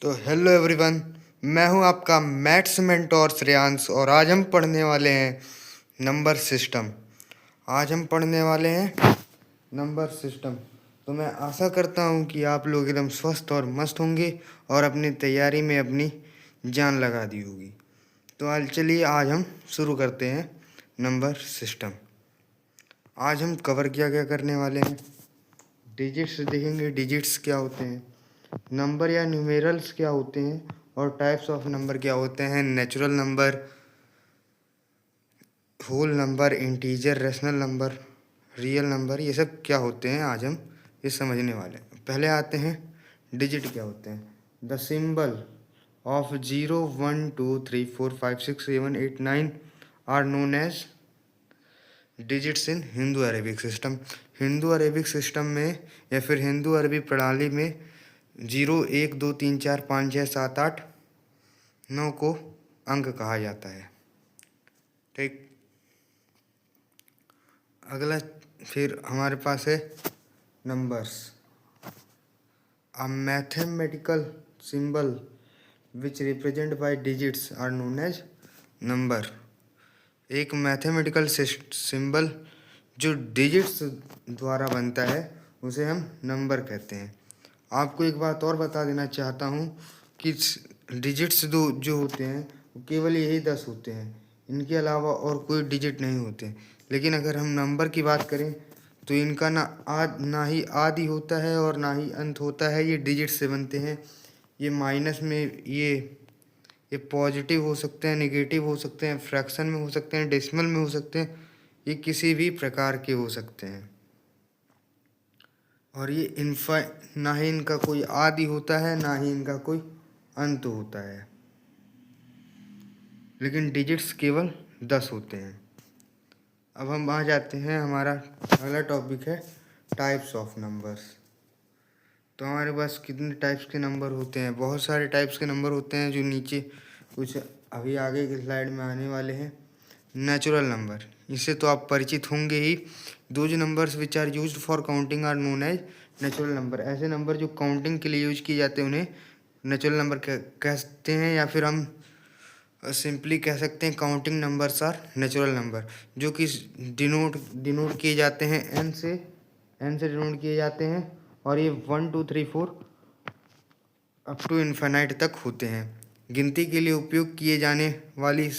तो hello everyone, मैं हूं आपका मैथ्स मेंटोर श्रेयांश और आज हम पढ़ने वाले हैं नंबर सिस्टम। आज हम पढ़ने वाले हैं नंबर सिस्टम। तो मैं आशा करता हूं कि आप लोग एकदम स्वस्थ और मस्त होंगे और अपनी तैयारी में अपनी जान लगा दी होगी। तो चलिए आज हम शुरू करते हैं नंबर सिस्टम। आज हम कवर क्या करने वाले हैं, डिजिट्स देखेंगे, डिजिट्स क्या होते हैं, नंबर या न्यूमेरल्स क्या होते हैं और टाइप्स ऑफ नंबर क्या होते हैं, natural number, whole number, integer, rational number, real number, ये सब क्या होते हैं आज हम ये समझने वाले हैं। पहले आते हैं डिजिट क्या होते हैं। The symbol of 0, 1, 2, 3, 4, 5, 6, 7, 8, 9 are known as digits in Hindu Arabic system. Hindu Arabic system में या फिर हिंदू अरबी प्रणाली में 0, 1, 2, 3, 4, 5, 6, 7, 8, 9 को अंक कहा जाता है। ठीक, अगला फिर हमारे पास है numbers. A mathematical symbol which represent by digits are known as number. एक मैथमेटिकल सिंबल जो डिजिट्स द्वारा बनता है उसे हम नंबर कहते हैं। आपको एक बात और बता देना चाहता हूँ कि डिजिट्स जो होते हैं वो केवल यही 10 होते हैं, इनके अलावा और कोई डिजिट नहीं होते। लेकिन अगर हम नंबर की बात करें तो इनका ना ही आदि होता है और ना ही अंत होता है। ये डिजिट से बनते हैं। ये माइनस में ये पॉजिटिव हो सकते हैं, नेगेटिव हो सकते हैं, फ्रैक्शन में हो सकते हैं, डेसिमल में हो सकते हैं, ये किसी भी प्रकार के हो सकते हैं। और ये ना ही इनका कोई आदि होता है ना ही इनका कोई अंत होता है, लेकिन डिजिट्स केवल 10 होते हैं। अब हम आ जाते हैं, हमारा अगला टॉपिक है टाइप्स ऑफ नंबर्स। तो हमारे पास कितने टाइप्स के नंबर होते हैं, बहुत सारे टाइप्स के नंबर होते हैं जो नीचे कुछ अभी आगे की स्लाइड में आने वाले हैं। नेचुरल नंबर, इससे तो आप परिचित होंगे ही। Those numbers which are used for counting are known as natural number. ऐसे नंबर जो काउंटिंग के लिए यूज किए जाते हैं उन्हें नेचुरल नंबर कहते हैं, या फिर हम सिंपली कह सकते हैं counting numbers are natural number, जो कि डिनोट किए जाते हैं एन से डिनोट किए जाते हैं। और ये 1, 2, 3, 4 अप टू इन्फिनाइट तक होते हैं। गिनती के लिए उपयोग किए जाने वाली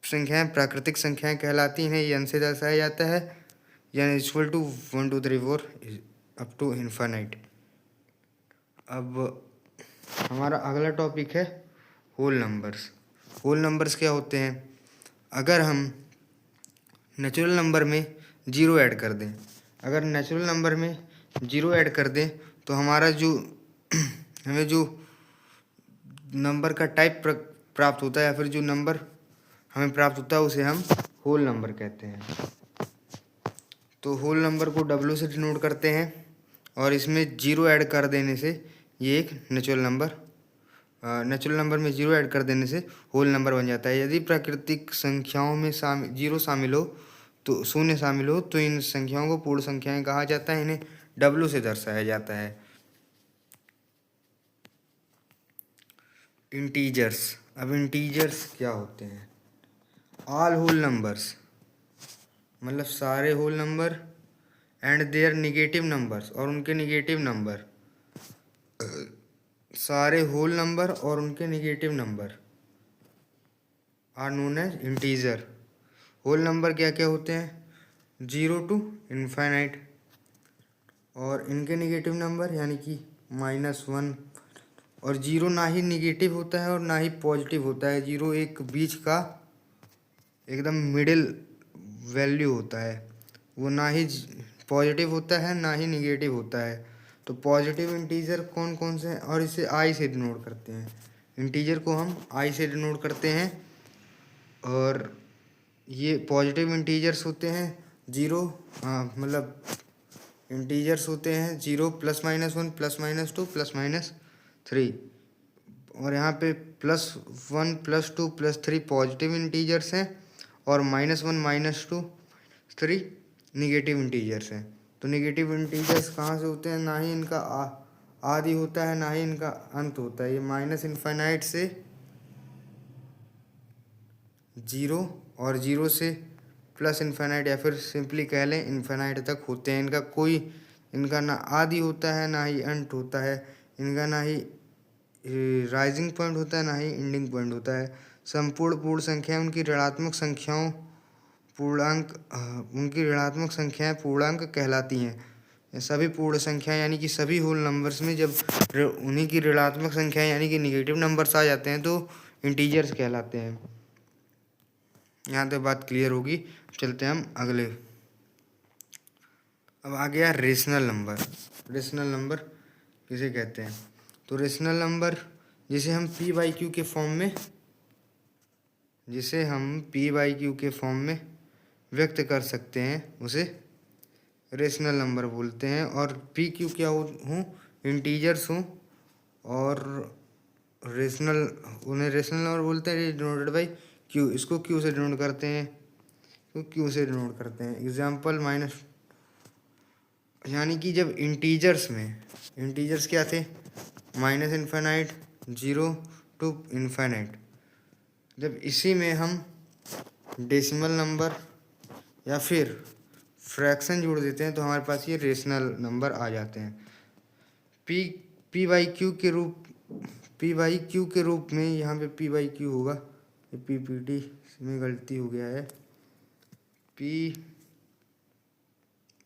संख्याएं प्राकृतिक संख्याएं कहलाती हैं। ये एन से दर्शाया जाता है, यानी equal to 1, 2, 3, 4 up to infinite. अब हमारा अगला टॉपिक है होल नंबर्स। होल नंबर्स क्या होते हैं, अगर हम नेचुरल नंबर में 0 ऐड कर दें, अगर नेचुरल नंबर में 0 ऐड कर दें तो हमारा जो हमें जो नंबर का टाइप प्राप्त होता है या फिर जो नंबर हमें प्राप्त होता है उसे हम होल नंबर कहते हैं। तो होल नंबर को W से डिनोट करते हैं और इसमें 0 ऐड कर देने से ये एक नेचुरल नंबर में 0 ऐड कर देने से होल नंबर बन जाता है। यदि प्राकृतिक संख्याओं में 0 शामिल हो तो शून्य शामिल हो तो इन संख्याओं को पूर्ण संख्याएं कहा जाता है। इन्हें W से दर्शाया जाता है। इंटीजर्स। अब इंटीजर्स क्या होते हैं, ऑल होल नंबर्स, मतलब सारे whole number and their negative numbers, और उनके निगेटिव नंबर, सारे होल नंबर और उनके negative number are known as integer. Whole number क्या क्या होते हैं, 0 टू इन्फिनाइट, और इनके निगेटिव नंबर यानी कि -1। और 0 ना ही निगेटिव होता है और ना ही पॉजिटिव होता है। 0 एक बीच का एकदम मिडिल वैल्यू होता है, वो ना ही पॉजिटिव होता है ना ही निगेटिव होता है। तो पॉजिटिव इंटीजर कौन कौन से हैं, और इसे आई से डिनोट करते हैं। इंटीजर को हम आई से डिनोट करते हैं, और ये पॉजिटिव इंटीजर्स होते हैं 0, मतलब इंटीजर्स होते हैं 0, +-1, +-2, +-3। और यहाँ पे +1, +2, +3 पॉजिटिव इंटीजर्स हैं और -1, -2, -3 निगेटिव इंटीजर्स हैं। तो निगेटिव इंटीजर्स कहाँ से होते हैं, ना ही इनका आदि होता है ना ही इनका अंत होता है। ये माइनस इनफाइनाइट से जीरो और जीरो से प्लस इनफाइनाइट या फिर सिंपली कह लें इनफाइनाइट तक होते हैं। इनका ना आदि होता है ना ही अंत होता है। इनका ना ही राइजिंग पॉइंट होता है ना ही एंडिंग पॉइंट होता है। संपूर्ण पूर्ण संख्या उनकी ऋणात्मक संख्याओं पूर्णांक कहलाती हैं। सभी पूर्ण संख्या यानी कि सभी होल नंबर्स में जब उन्हीं की ऋणात्मक संख्या यानी कि निगेटिव नंबर्स आ जाते हैं तो इंटीजर्स कहलाते हैं। यहाँ तक बात क्लियर होगी। चलते हैं हम अगले। अब आ गया रेशनल नंबर। रेशनल नंबर किसे कहते हैं? तो रेशनल नंबर जिसे हम पी बाई क्यू के फॉर्म में व्यक्त कर सकते हैं उसे रेशनल नंबर बोलते हैं। और पी क्यू क्या हूँ? इंटीजर्स हूँ और उन्हें रेशनल नंबर बोलते हैं डिनोटेड बाई क्यू। इसको क्यू से डिनोट करते हैं। एग्जाम्पल माइनस, यानी कि जब इंटीजर्स क्या थे? Minus infinite, zero to infinite. जब इसी में हम डेसिमल नंबर या फिर फ्रैक्शन जोड़ देते हैं तो हमारे पास ये रेशनल नंबर आ जाते हैं। पी बाई क्यू के रूप में, यहाँ पे पी बाई क्यू होगा, ये पीपीटी में गलती हो गया है। पी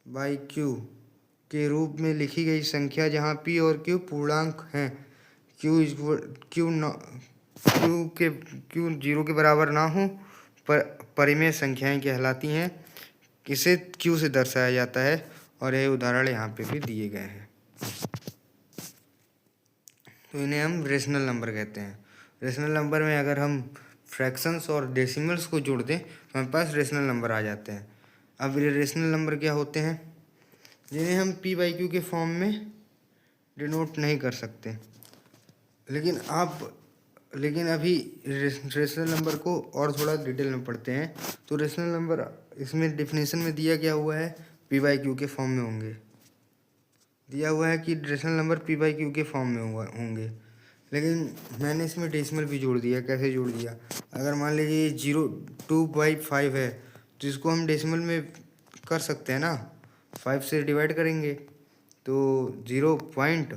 बाई क्यू के रूप में लिखी गई संख्या जहाँ पी और क्यू पूर्णांक हैं, क्यू जीरो के बराबर ना हो पर परिमेय संख्याएं कहलाती हैं। इसे क्यू से दर्शाया जाता है और ये उदाहरण यहाँ पे भी दिए गए हैं। तो इन्हें हम रेशनल नंबर कहते हैं। रेशनल नंबर में अगर हम फ्रैक्शंस और डेसिमल्स को जोड़ दें तो हमारे पास रेशनल नंबर आ जाते हैं। अब ये रेशनल नंबर क्या होते हैं? जिन्हें हम पी बाई क्यू के फॉर्म में डिनोट नहीं कर सकते। लेकिन अभी रेशनल नंबर को और थोड़ा डिटेल में पढ़ते हैं। तो रेशनल नंबर इसमें डेफिनेशन में दिया क्या हुआ है? पी बाई क्यू के फॉर्म में होंगे। दिया हुआ है कि rational number P by Q के फॉर्म में होंगे। लेकिन मैंने इसमें डेसिमल भी जोड़ दिया। कैसे जोड़ दिया? अगर मान लीजिए 2/5 है तो इसको हम डेसिमल में कर सकते हैं ना, 5 से डिवाइड करेंगे तो 0 पॉइंट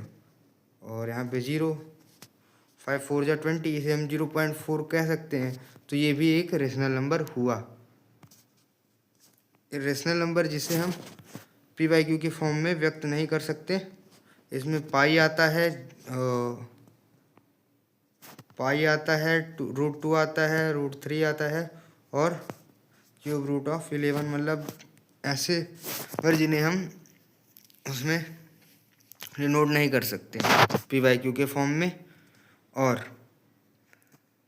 और यहाँ पे 0, 5 4 जा 20, इसे हम 0.4 कह सकते हैं। तो ये भी एक रेशनल नंबर हुआ। रेशनल नंबर जिसे हम पी बाई क्यू के फॉर्म में व्यक्त नहीं कर सकते, इसमें पाई आता है, √2 आता है, √3 आता है और क्यूब रूट ऑफ 11, मतलब ऐसे पर जिन्हें हम उसमें डिनोट नहीं कर सकते पी बाई क्यू के फॉर्म में। और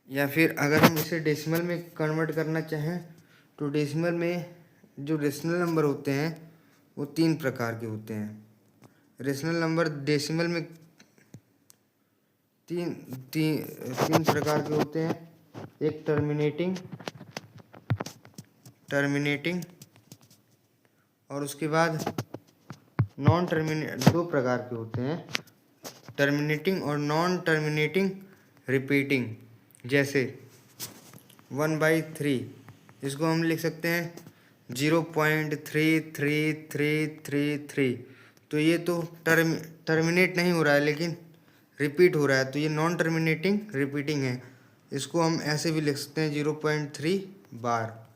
या फिर अगर हम इसे डेसिमल में कन्वर्ट करना चाहें तो डेसिमल में जो रेशनल नंबर होते हैं वो 3 प्रकार के होते हैं। रेशनल नंबर डेसिमल में तीन प्रकार के होते हैं। एक टर्मिनेटिंग और उसके बाद नॉन टर्मिनेट, 2 प्रकार के होते हैं, टर्मिनेटिंग और नॉन टर्मिनेटिंग रिपीटिंग। जैसे 1/3, इसको हम लिख सकते हैं 0.33333। तो ये तो टर्मिनेट नहीं हो रहा है लेकिन रिपीट हो रहा है, तो ये नॉन टर्मिनेटिंग रिपीटिंग है। इसको हम ऐसे भी लिख सकते हैं 0.3 बार।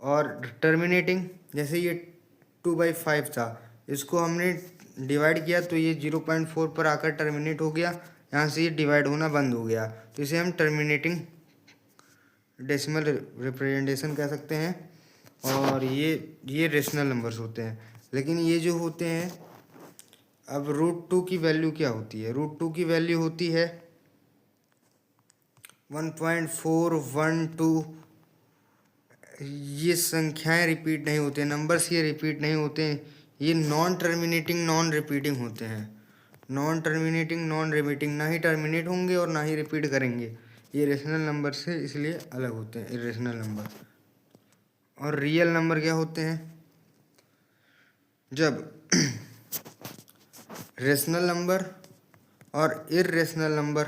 और टर्मिनेटिंग, जैसे ये 2/5 था, इसको हमने डिवाइड किया तो ये 0.4 पर आकर टर्मिनेट हो गया, यहाँ से ये डिवाइड होना बंद हो गया, तो इसे हम टर्मिनेटिंग डेसिमल रिप्रेजेंटेशन कह सकते हैं। और ये रेशनल नंबर्स होते हैं। लेकिन ये जो होते हैं, अब √2 की वैल्यू क्या होती है? √2 की वैल्यू होती है 1.412। ये संख्याएं रिपीट नहीं होते, नंबर्स ये रिपीट नहीं होते, ये नॉन टर्मिनेटिंग नॉन रिपीटिंग होते हैं। नॉन टर्मिनेटिंग नॉन रिपीटिंग, ना ही टर्मिनेट होंगे और ना ही रिपीट करेंगे। ये रेशनल नंबर से इसलिए अलग होते हैं इरेशनल नंबर। और रियल नंबर क्या होते हैं? जब रेशनल नंबर और इर्रेशनल नंबर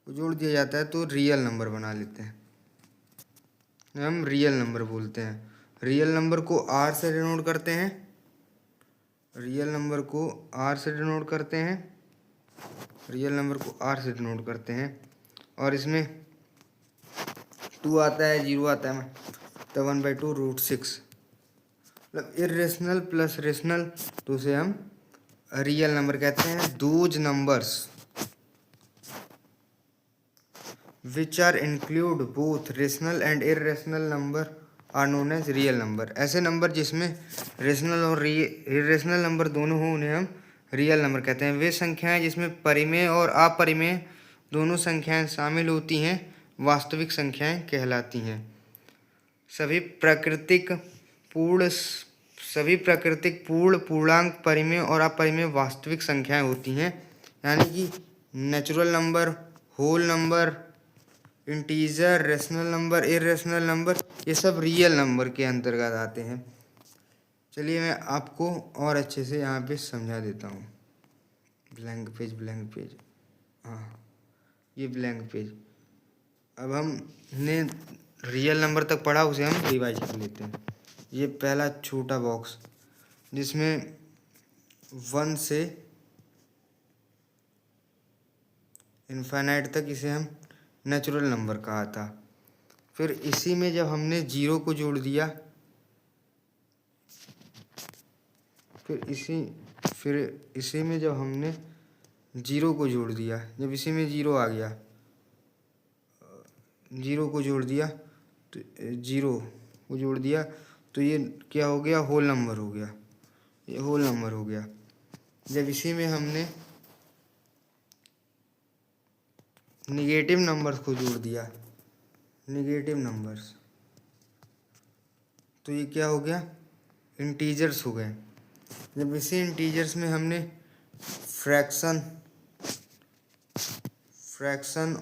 को जोड़ दिया जाता है तो रियल नंबर बना लेते हैं, हम रियल नंबर बोलते हैं। रियल नंबर को आर से डिनोट करते हैं, रियल नंबर को आर से डिनोट करते हैं, रियल नंबर को आर से डिनोट करते हैं। और इसमें 2 आता है, 0 आता है, तो 1/2√6 मतलब इरेशनल प्लस रेशनल, तो उसे हम रियल नंबर कहते हैं। Those numbers which are include both rational and irrational number are known as real number. ऐसे नंबर जिसमें रेशनल और इरेशनल नंबर दोनों हों उन्हें हम रियल नंबर कहते हैं। वे संख्याएं जिसमें परिमेय और अपरिमेय दोनों संख्याएं शामिल होती हैं वास्तविक संख्याएं कहलाती हैं। सभी प्राकृतिक पूर्ण पूर्णांक परिमेय और अपरिमेय वास्तविक संख्याएं होती हैं, यानी कि natural number, whole number, integer, rational number, irrational number, ये सब रियल नंबर के अंतर्गत आते हैं। चलिए मैं आपको और अच्छे से यहाँ पे समझा देता हूँ। ब्लैंक पेज, हाँ ये ब्लैंक पेज। अब हमने रियल नंबर तक पढ़ा, उसे हम रिवाइज कर लेते हैं। ये पहला छोटा बॉक्स जिसमें 1 से इनफाइनाइट तक, इसे हम नेचुरल नंबर कहा था। फिर इसी में जब हमने 0 को जोड़ दिया, फिर इसी में जब हमने 0 को जोड़ दिया, जब इसी में 0 आ गया, 0 को जोड़ दिया तो 0 को जोड़ दिया तो ये क्या हो गया, होल नंबर हो गया, ये होल नंबर हो गया। जब इसी में हमने निगेटिव नंबर्स को जोड़ दिया, निगेटिव नंबर्स, तो ये क्या हो गया, इंटीजर्स हो गए। जब इसी इंटीजर्स में हमने फ्रैक्शन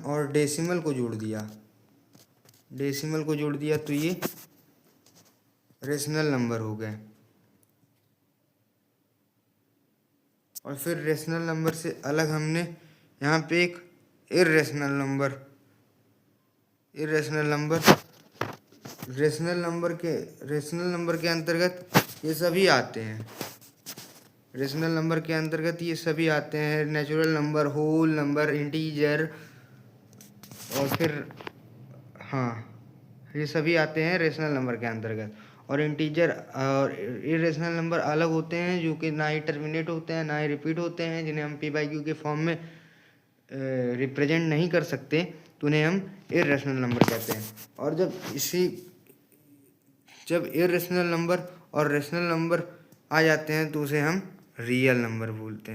और डेसिमल को जोड़ दिया, तो ये रेशनल नंबर हो गए। और फिर रेशनल नंबर से अलग हमने यहाँ पे एक इरेशनल नंबर के अंतर्गत ये सभी आते हैं। रेशनल नंबर के अंतर्गत ये सभी आते हैं, natural number, whole number, integer, और फिर ये सभी आते हैं रेशनल नंबर के अंतर्गत। और इंटीजर और इरेशनल नंबर अलग होते हैं, जो कि ना ही टर्मिनेट होते हैं ना ही रिपीट होते हैं, जिन्हें हम p/q के फॉर्म में रिप्रेजेंट नहीं कर सकते, तो उन्हें हम इरेशनल नंबर कहते हैं। और जब इरेशनल नंबर और रेशनल नंबर आ जाते हैं तो उसे हम रियल नंबर बोलते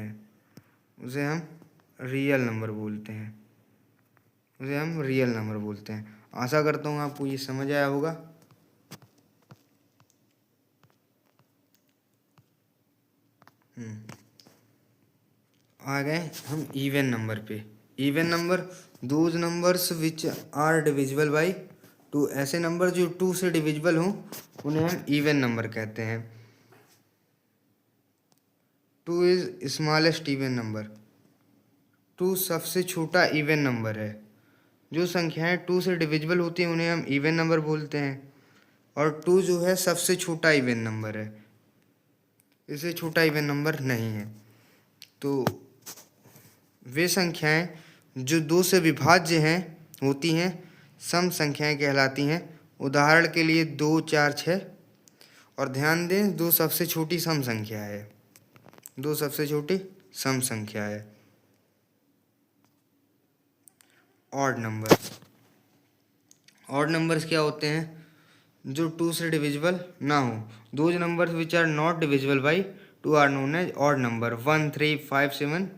हैं। आशा करता हूँ आपको ये समझ आया होगा। आ गए हम इवन नंबर पे। Even number those numbers which are divisible by 2। ऐसे नंबर जो 2 से डिविजिबल हों उन्हें हम इवन नंबर कहते हैं। 2 इज स्मॉलेस्ट इवन नंबर। 2 सबसे छोटा इवन नंबर है। जो संख्याएं 2 से डिविजिबल होती हैं उन्हें हम इवन नंबर बोलते हैं। और 2 जो है सबसे छोटा इवन नंबर है, इससे छोटा इवन नंबर नहीं है। तो वे संख्याएं जो 2 से विभाज्य होती हैं सम संख्याएं कहलाती हैं। उदाहरण के लिए 2, 4, 6। और ध्यान दें 2 सबसे छोटी सम संख्या है, 2 सबसे छोटी सम संख्या है। ऑड नंबर्स क्या होते हैं, जो 2 से डिविजिबल ना हो। Those numbers which are not divisible by 2 are known as odd number. 1, 3, 5, 7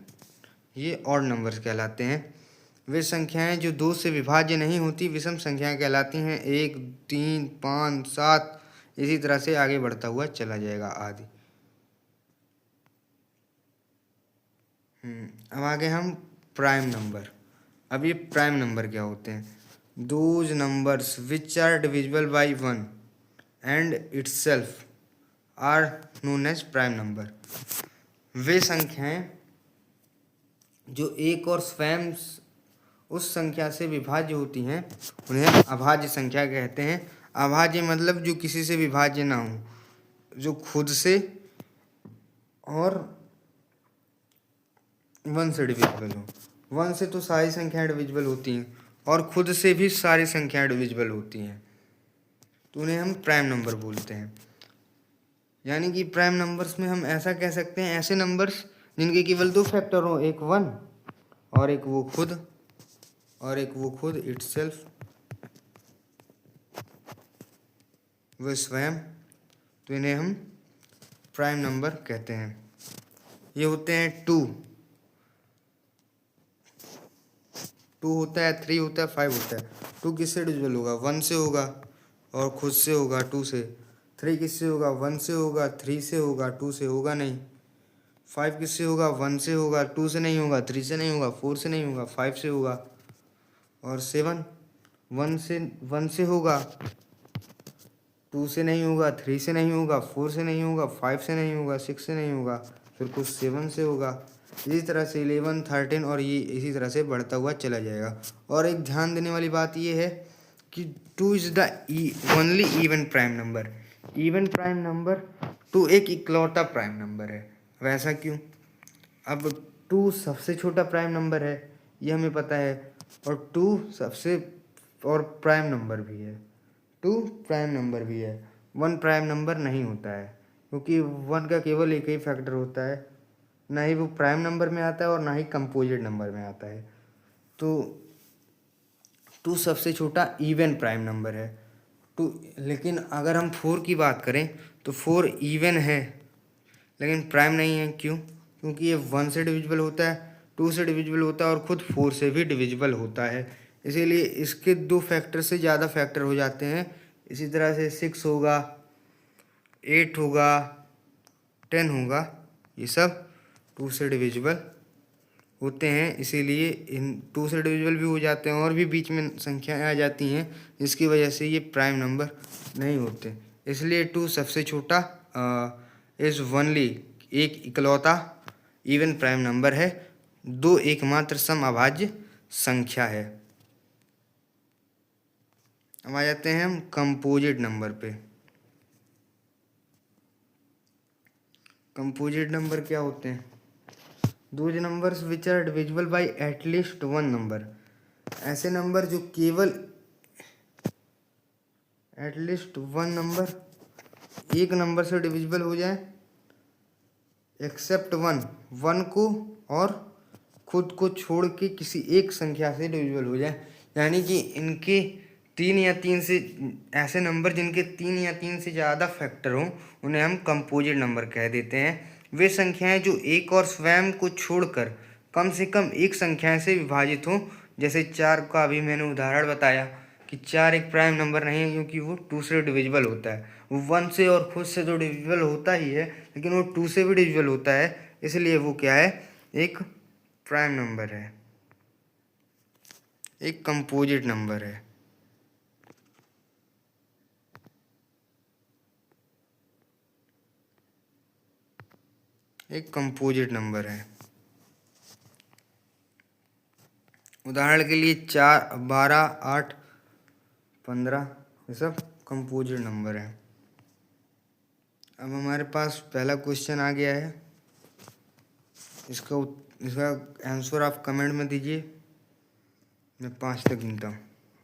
ये ऑड नंबर्स कहलाते हैं। वे संख्याएं जो 2 से विभाज्य नहीं होती विषम संख्याएं कहलाती हैं। 1, 3, 5, 7 इसी तरह से आगे बढ़ता हुआ चला जाएगा आदि। अब आगे हम प्राइम नंबर। अब ये प्राइम नंबर क्या होते हैं, those numbers which are divisible by 1 and itself are known as prime number. वे संख्याएं जो एक और स्वयं उस संख्या से विभाज्य होती हैं उन्हें अभाज्य संख्या कहते हैं। अभाज्य मतलब जो किसी से विभाज्य ना हो, जो खुद से और वन से डिविजिबल हो। वन से तो सारी संख्याएं डिविजिबल होती हैं और खुद से भी सारी संख्याएं डिविजिबल होती हैं, तो उन्हें हम प्राइम नंबर बोलते हैं। यानी कि प्राइम नंबर्स में हम ऐसा कह सकते हैं, ऐसे नंबर्स जिनके केवल दो फैक्टर हो, एक वन और एक वो खुद इटसेल्फ, वे स्वयं, तो इन्हें हम प्राइम नंबर कहते हैं। ये होते हैं टू होता है, 3 होता है, 5 होता है। 2 किससे डिविजिबल होगा? 1 से होगा और खुद से होगा 2 से। 3 किससे होगा? 1 से होगा, 3 से होगा, 2 से होगा नहीं। 5 किससे होगा? 1 से होगा, 2 से नहीं होगा, 3 से नहीं होगा, 4 से नहीं होगा, 5 से होगा। और 7 1 से होगा, 2 से नहीं होगा, 3 से नहीं होगा, 4 से नहीं होगा, 5 से नहीं होगा, 6 से नहीं होगा, फिर कुछ 7 से होगा। इसी तरह से 11 13 और ये इसी तरह से बढ़ता हुआ चला जाएगा। और एक ध्यान देने वाली बात ये है कि 2 is the only even prime number. Even prime number 2 एक इकलौता प्राइम नंबर है। वैसा क्यों? अब 2 सबसे छोटा प्राइम नंबर है, ये हमें पता है, और 2 सबसे और प्राइम नंबर भी है। 2 प्राइम नंबर भी है, 1 प्राइम नंबर नहीं होता है, क्योंकि 1 का केवल एक ही फैक्टर होता है। ना ही वो प्राइम नंबर में आता है और ना ही कंपोजिट नंबर में आता है। तो 2 सबसे छोटा इवन प्राइम नंबर है। 2 लेकिन अगर हम 4 की बात करें तो 4 इवन है लेकिन प्राइम नहीं है। क्यों? क्योंकि ये 1 से डिविजिबल होता है, 2 से डिविजिबल होता है और खुद 4 से भी डिविजिबल होता है। इसीलिए इसके 2 फैक्टर से ज़्यादा फैक्टर हो जाते हैं। इसी तरह से 6 होगा, 8 होगा, 10 होगा, ये सब 2 से डिविजिबल होते हैं। इसीलिए इन 2 से डिविजिबल भी हो जाते हैं और भी बीच में संख्याएं आ जाती हैं, जिसकी वजह से ये प्राइम नंबर नहीं होते। इसलिए 2 सबसे छोटा इज़ ओनली एक इकलौता इवन प्राइम नंबर है। 2 एकमात्र समअभाज्य संख्या है। अब आ जाते हैं हम कंपोजिट नंबर पे। कंपोजिट नंबर क्या होते हैं? Those numbers which are divisible by at least 1 number. ऐसे नंबर जो केवल एटलीस्ट 1 नंबर, एक नंबर से डिविजिबल हो जाए, एक्सेप्ट 1 को और खुद को छोड़ के किसी एक संख्या से डिविजिबल हो जाए। यानी कि इनके 3 या 3 से ऐसे नंबर जिनके 3 या 3 से ज़्यादा फैक्टर हों उन्हें हम कंपोजिट नंबर कह देते हैं। वे संख्याएं जो एक और स्वयं को छोड़कर कम से कम एक संख्या से विभाजित हों। जैसे 4 का अभी मैंने उदाहरण बताया कि 4 एक प्राइम नंबर नहीं है, क्योंकि वो 2 से डिविजिबल होता है। वो 1 से और खुद से तो डिविजिबल होता ही है, लेकिन वो 2 से भी डिविजिबल होता है, इसलिए वो क्या है? एक प्राइम नंबर है, एक कंपोजिट नंबर है। एक कंपोजिट नंबर है। उदाहरण के लिए 4 12 8 15 ये सब कंपोजिट नंबर है। अब हमारे पास पहला क्वेश्चन आ गया है। इसका आंसर आप कमेंट में दीजिए, मैं 5 तक गिनता हूँ,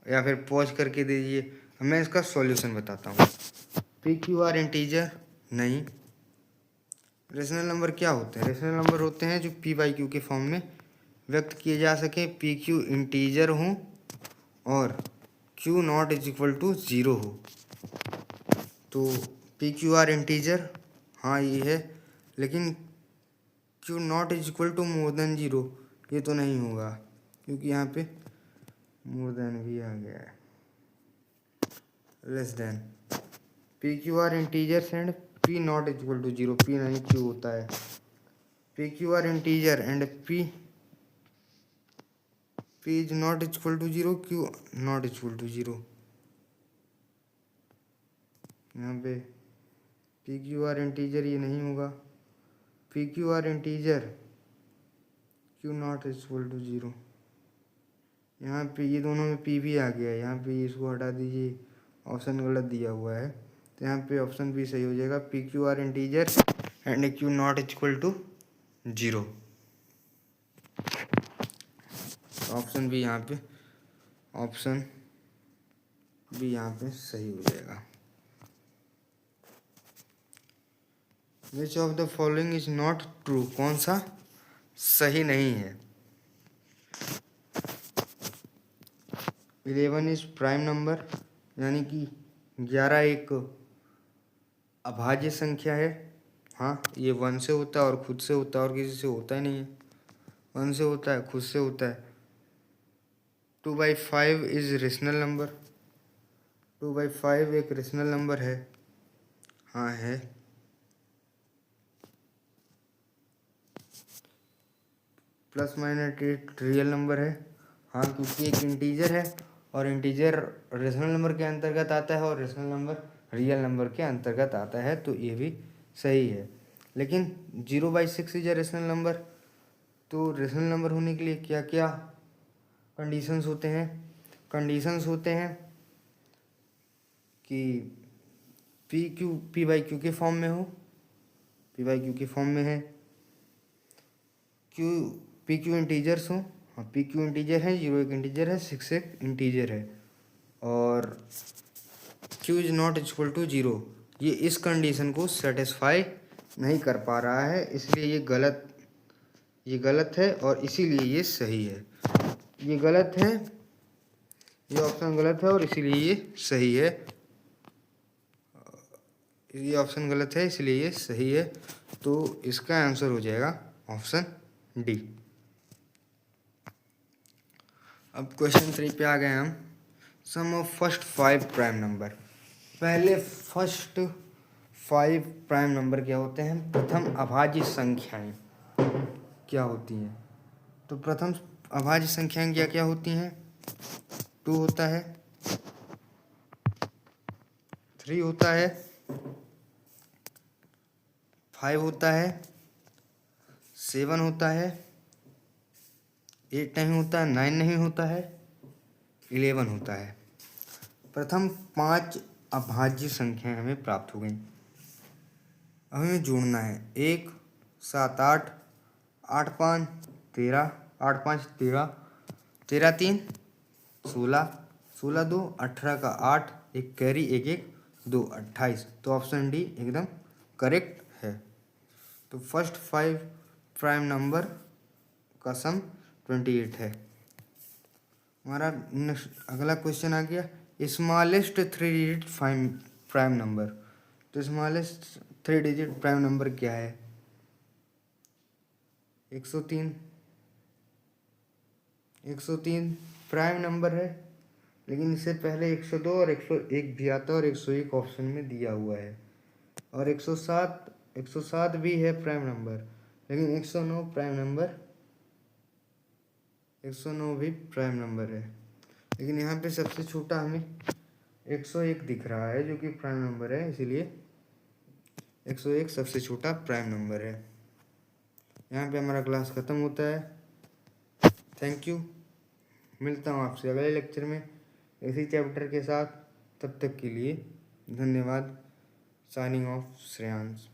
या फिर पॉज करके दीजिए। मैं इसका सॉल्यूशन बताता हूँ। पी क्यू आर इंटीजर नहीं। रेशनल नंबर क्या होते हैं? रेशनल नंबर होते हैं जो पी बाई क्यू के फॉर्म में व्यक्त किए जा सके, पी क्यू इंटीजर हों और q not is equal to 0 हो। तो पी क्यू आर इंटीजर हाँ ये है, लेकिन q not is equal to more than 0 ये तो नहीं होगा, क्योंकि यहाँ पे मोर देन भी आ गया है। Less than p q are integers and p not is equal to 0, p नहीं क्यू होता है। P q are integer and p is not is equal to 0, q not is equal to 0। यहाँ पे P q are integer ये नहीं होगा, p q are integer, q not equal to 0। यहाँ पे ये दोनों में पी भी आ गया है, यहाँ पे इसको हटा दीजिए, ऑप्शन गलत दिया हुआ है, तो यहाँ पे ऑप्शन भी सही हो जाएगा, p q are integer and q not equal to 0। Option भी यहाँ पे, ऑप्शन भी यहाँ पे सही हो जाएगा। Which of the following is not true, कौन सा सही नहीं है। 11 इज प्राइम नंबर, यानी कि 11 एक अभाज्य संख्या है। हाँ, ये 1 से होता है और खुद से होता है, और किसी से होता ही नहीं है। 1 से होता है, खुद से होता है। 2/5 इज रेशनल नंबर, 2/5 एक रेशनल नंबर है। हाँ है। +-8 रियल नंबर है। हाँ, क्योंकि एक इंटीजर है और इंटीजर रेशनल नंबर के अंतर्गत आता है और रेशनल नंबर रियल नंबर के अंतर्गत आता है, तो ये भी सही है। लेकिन 0/6 इज अ रेशनल नंबर, तो रेशनल नंबर होने के लिए क्या क्या कंडीशंस होते हैं? कंडीशंस होते हैं कि p/q के फॉर्म में हो, p/q के फॉर्म में है, pq इंटीजर्स हो। हाँ, pq इंटीजर है, 0 एक इंटीजर है, 6 एक इंटीजर है, और q is not equal to 0, ये इस कंडीशन को सेटिस्फाई नहीं कर पा रहा है, इसलिए ये गलत है और इसीलिए ये सही है। ये गलत है, ये ऑप्शन गलत है और इसीलिए ये सही है। ये ऑप्शन गलत है इसलिए ये सही है, तो इसका आंसर हो जाएगा ऑप्शन डी। अब क्वेश्चन 3 पे आ गए हम। सम ऑफ फर्स्ट 5 प्राइम नंबर। पहले फर्स्ट 5 प्राइम नंबर क्या होते हैं? प्रथम अभाज्य संख्याएं क्या होती हैं? तो प्रथम अभाज्य संख्याएं क्या क्या होती हैं? 2 होता है, 3 होता है, 5 होता है, 7 होता है, 8 नहीं होता, 9 नहीं होता है, 11 होता है। प्रथम 5 अभाज्य संख्याएं हमें प्राप्त हो गई। अब हमें जोड़ना है 1, 7, 8, 8, 5, 13, 8, 5, 13, 13, 3, 16, 16, 2, 18 का 8, एक कैरी, 1, 1, 2, 28। तो ऑप्शन डी एकदम करेक्ट है। तो फर्स्ट 5 प्राइम नंबर का सम 28 है। हमारा अगला क्वेश्चन आ गया, स्मॉलेस्ट 3 डिजिट प्राइम नंबर। तो स्मॉलेस्ट 3 डिजिट प्राइम नंबर क्या है? 103। 103 प्राइम नंबर है, लेकिन इससे पहले 102 और 101 भी आता है और 101 ऑप्शन में दिया हुआ है, और 107 भी है प्राइम नंबर, लेकिन 109 प्राइम नंबर, 109 भी प्राइम नंबर है, लेकिन यहाँ पे सबसे छोटा हमें 101 दिख रहा है जो कि प्राइम नंबर है, इसीलिए 101 सबसे छोटा प्राइम नंबर है। यहाँ पे हमारा क्लास ख़त्म होता है। Thank you. मिलता हूँ आपसे अगले लेक्चर में इसी चैप्टर के साथ। तब तक के लिए धन्यवाद। Signing off Shreyansh.